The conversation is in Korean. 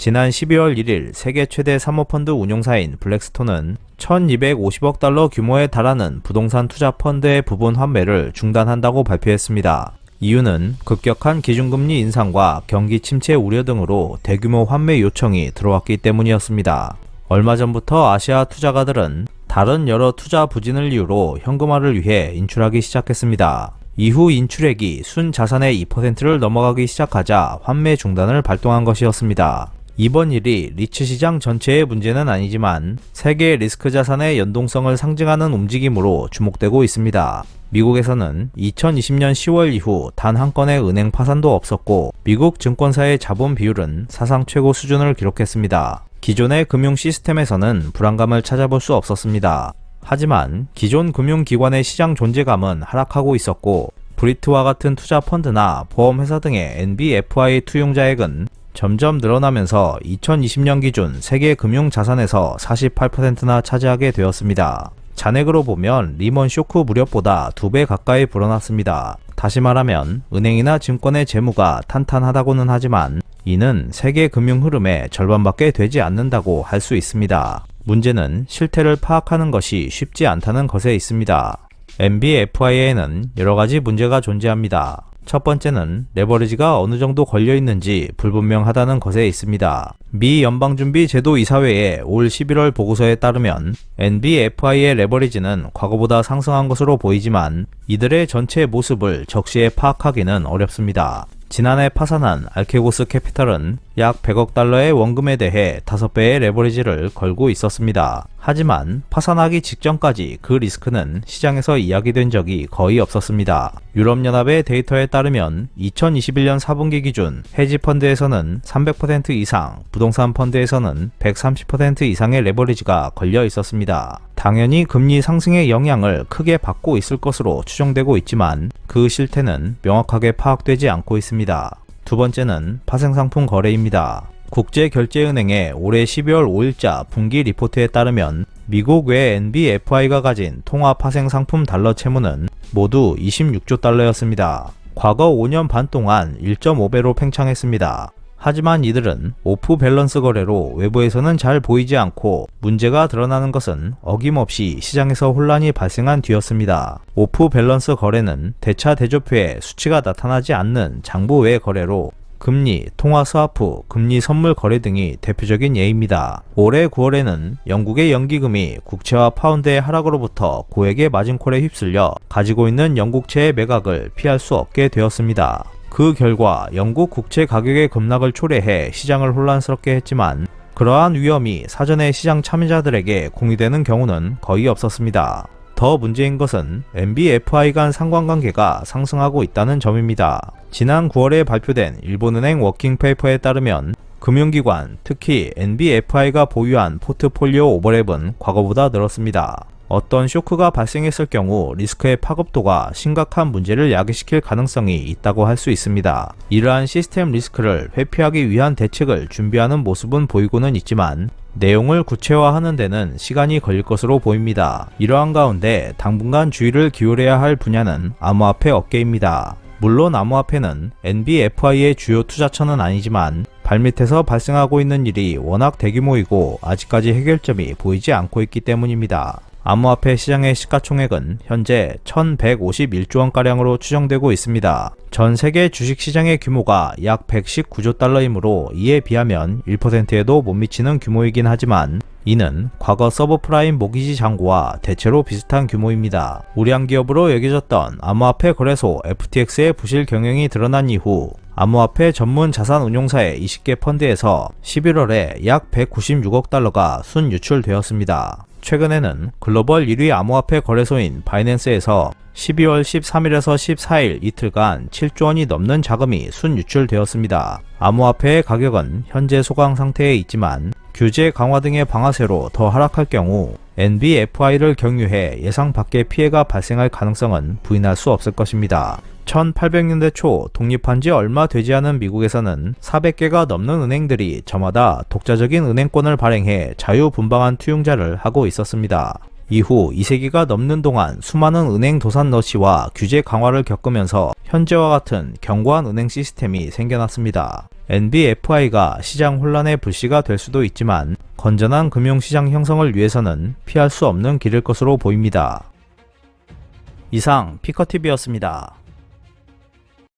지난 12월 1일 세계 최대 사모펀드 운용사인 블랙스톤은 1250억 달러 규모에 달하는 부동산 투자 펀드의 부분 환매를 중단한다고 발표했습니다. 이유는 급격한 기준금리 인상과 경기 침체 우려 등으로 대규모 환매 요청이 들어왔기 때문이었습니다. 얼마 전부터 아시아 투자가들은 다른 여러 투자 부진을 이유로 현금화를 위해 인출하기 시작했습니다. 이후 인출액이 순 자산의 2%를 넘어가기 시작하자 환매 중단을 발동한 것이었습니다. 이번 일이 리츠 시장 전체의 문제는 아니지만 세계 리스크 자산의 연동성을 상징하는 움직임으로 주목되고 있습니다. 미국에서는 2020년 10월 이후 단 한 건의 은행 파산도 없었고 미국 증권사의 자본 비율은 사상 최고 수준을 기록했습니다. 기존의 금융 시스템에서는 불안감을 찾아볼 수 없었습니다. 하지만 기존 금융기관의 시장 존재감은 하락하고 있었고 브리트와 같은 투자 펀드나 보험회사 등의 NBFI 투용자액은 점점 늘어나면서 2020년 기준 세계 금융 자산에서 48%나 차지하게 되었습니다. 잔액으로 보면 리먼 쇼크 무렵보다 2배 가까이 불어났습니다. 다시 말하면 은행이나 증권의 재무가 탄탄하다고는 하지만 이는 세계 금융 흐름의 절반밖에 되지 않는다고 할 수 있습니다. 문제는 실태를 파악하는 것이 쉽지 않다는 것에 있습니다. NBFI에는 여러가지 문제가 존재합니다. 첫 번째는 레버리지가 어느 정도 걸려 있는지 불분명하다는 것에 있습니다. 미 연방준비제도이사회의 올 11월 보고서에 따르면 NBFI의 레버리지는 과거보다 상승한 것으로 보이지만 이들의 전체 모습을 적시에 파악하기는 어렵습니다. 지난해 파산한 알케고스 캐피털은 약 100억 달러의 원금에 대해 5배의 레버리지를 걸고 있었습니다. 하지만 파산하기 직전까지 그 리스크는 시장에서 이야기된 적이 거의 없었습니다. 유럽연합의 데이터에 따르면 2021년 4분기 기준 헤지펀드에서는 300% 이상, 부동산 펀드에서는 130% 이상의 레버리지가 걸려 있었습니다. 당연히 금리 상승의 영향을 크게 받고 있을 것으로 추정되고 있지만 그 실태는 명확하게 파악되지 않고 있습니다. 두 번째는 파생상품 거래입니다. 국제결제은행의 올해 12월 5일자 분기 리포트에 따르면 미국 외 NBFI가 가진 통화 파생상품 달러 채무는 모두 26조 달러였습니다. 과거 5년 반 동안 1.5배로 팽창했습니다. 하지만 이들은 오프 밸런스 거래로 외부에서는 잘 보이지 않고 문제가 드러나는 것은 어김없이 시장에서 혼란이 발생한 뒤였습니다. 오프 밸런스 거래는 대차 대조표에 수치가 나타나지 않는 장부 외 거래로 금리, 통화 스와프, 금리 선물 거래 등이 대표적인 예입니다. 올해 9월에는 영국의 연기금이 국채와 파운드의 하락으로부터 고액의 마진콜에 휩쓸려 가지고 있는 영국채의 매각을 피할 수 없게 되었습니다. 그 결과 영국 국채 가격의 급락을 초래해 시장을 혼란스럽게 했지만 그러한 위험이 사전에 시장 참여자들에게 공유되는 경우는 거의 없었습니다. 더 문제인 것은 NBFI 간 상관관계가 상승하고 있다는 점입니다. 지난 9월에 발표된 일본은행 워킹페이퍼에 따르면 금융기관, 특히 NBFI가 보유한 포트폴리오 오버랩은 과거보다 늘었습니다. 어떤 쇼크가 발생했을 경우 리스크의 파급도가 심각한 문제를 야기시킬 가능성이 있다고 할 수 있습니다. 이러한 시스템 리스크를 회피하기 위한 대책을 준비하는 모습은 보이고는 있지만 내용을 구체화하는 데는 시간이 걸릴 것으로 보입니다. 이러한 가운데 당분간 주의를 기울여야 할 분야는 암호화폐 업계입니다. 물론 암호화폐는 NBFI의 주요 투자처는 아니지만 발밑에서 발생하고 있는 일이 워낙 대규모이고 아직까지 해결점이 보이지 않고 있기 때문입니다. 암호화폐 시장의 시가총액은 현재 1151조 원가량으로 추정되고 있습니다. 전 세계 주식시장의 규모가 약 119조 달러이므로 이에 비하면 1%에도 못 미치는 규모이긴 하지만 이는 과거 서브프라임 모기지 잔고와 대체로 비슷한 규모입니다. 우량 기업으로 여겨졌던 암호화폐 거래소 FTX의 부실 경영이 드러난 이후 암호화폐 전문 자산 운용사의 20개 펀드에서 11월에 약 196억 달러가 순유출되었습니다. 최근에는 글로벌 1위 암호화폐 거래소인 바이낸스에서 12월 13일에서 14일 이틀간 7조 원이 넘는 자금이 순유출되었습니다. 암호화폐의 가격은 현재 소강 상태에 있지만 규제 강화 등의 방아쇠로 더 하락할 경우 NBFI를 경유해 예상 밖의 피해가 발생할 가능성은 부인할 수 없을 것입니다. 1800년대 초 독립한 지 얼마 되지 않은 미국에서는 400개가 넘는 은행들이 저마다 독자적인 은행권을 발행해 자유분방한 투용자를 하고 있었습니다. 이후 2세기가 넘는 동안 수많은 은행 도산 러시와 규제 강화를 겪으면서 현재와 같은 견고한 은행 시스템이 생겨났습니다. NBFI가 시장 혼란의 불씨가 될 수도 있지만 건전한 금융시장 형성을 위해서는 피할 수 없는 길일 것으로 보입니다. 이상 피커TV였습니다.